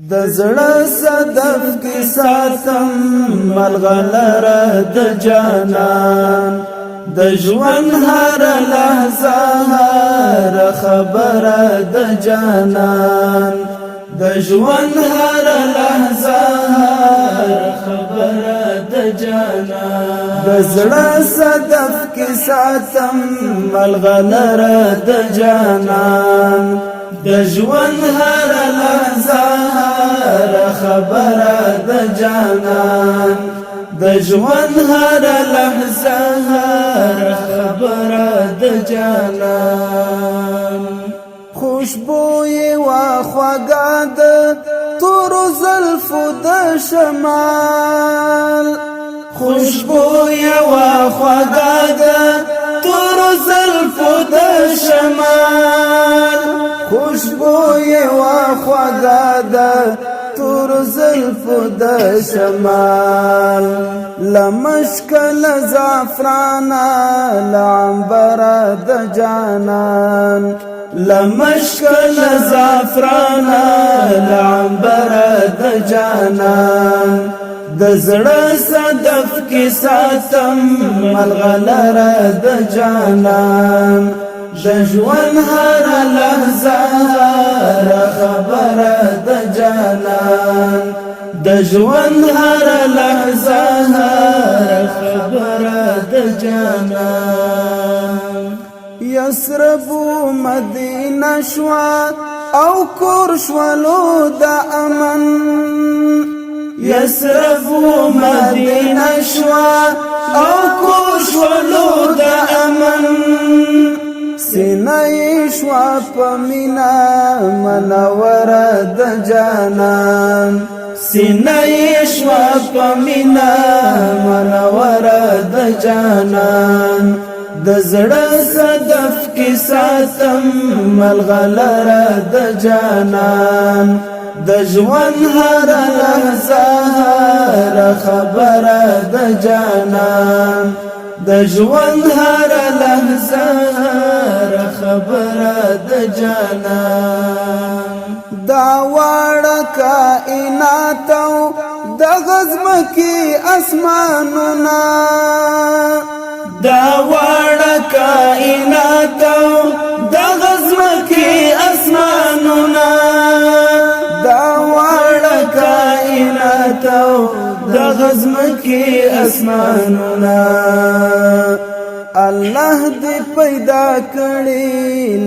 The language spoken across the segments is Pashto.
د زړه صدف کې ساتم ملغلره د جانان د ژوند هر لحظه هر خبره د جانان د ژوند هر لحظه هر خبره د جانان د زړه صدف کې ساتم ملغلره د جانان د ژوند هر لحظه هر خبره د جانان د ژوند هر لحظه هر خبره د جانان خوشبوئی و خواږه د تورو زلفو د شمال خوشبوئی و خواږه د تورو زلفو د شمال خوشبوئی و خواږه د تورو زلفو د شمال لمشک لزعفرانا لعنبره د جانان لمشک لزعفرانا لعنبره د جانان د زړه صدف کې ساتم ملغلره د جانان د ژوند هر لحظه هر خبره د جانان د ژوند هر لحظه هر خبره د جانان یسرب مدینه شوا او کور شولو د امن یسرب مدینه شوا او کور شولو د امن سینه شوا پمینا منوره د جانان سینه شوا پمینا منوره د جانان د زړه صدف کې ساتم ملغلره د جانان د ژوند هر لحظه هر خبره د جانان د ژوند هر لحظه هر خبره د جانان دا واړه کائنات د غزمکي اسمانونه دا واړه کائنات د غزمکي اسمانونه دا واړه کائنات د غزمکي اسمانونه الله دې پیدا کړی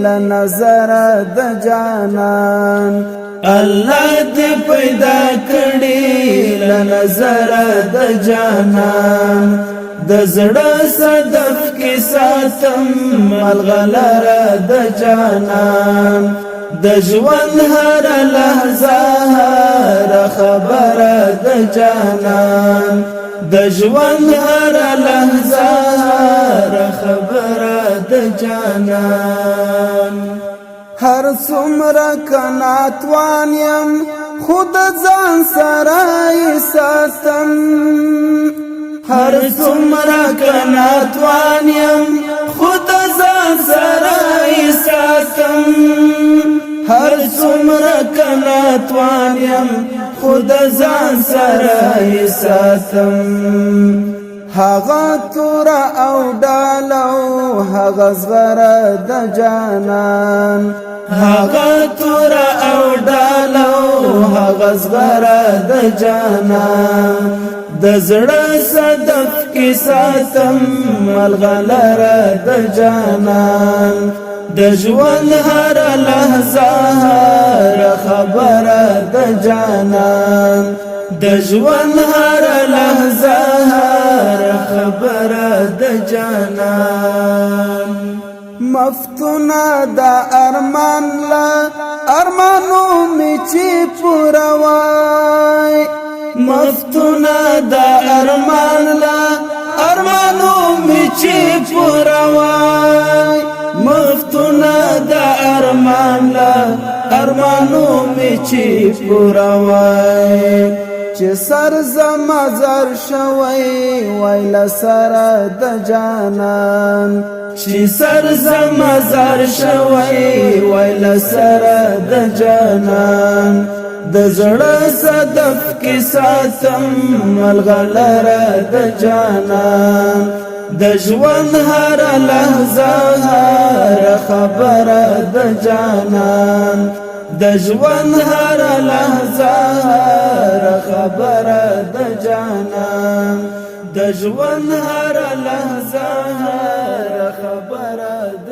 ل نظر د جانان الله دې پیدا کړی ل نظر د جانان د زړه صدف کې ساتم ملغلره د جانان د ژوند هر لحظه هر خبره د جانان د ژوند هر لحظه هر خبره د جانان هر څومره کناتوان یم خود ځان سره ساتم هر څومره کناتوان یم خود ځان سره ساتم هر څومره کناتوان یم خود ځان سره ساتم هغه تور او ډالو هغه زغره د جانان هغه تور او ډالو هغه زغره د جانان د زړه صدف کې ساتم ملغلره د جانان د ژوند هر لحظه هر خبره د جانان د ژوند هر لحظه هر خبره د جانان مفتونه د ارمان لا ارمانو می چې پوروای مفتونه د ارمان لا ارمانو می چې پوروای مفتونه د ارمان لا ارمانو می چې پوروای چې سر زما زر شوي ویل سره د جانان چې سر زما زر شوي ویل سره د جانان د زړه صدف کې ساتم ملغلره د جانان د ژوند هر لحظه هر خبره د جانان د ژوند هر لحظه هر خبره د جانان د ژوند هر لحظه هر خبره د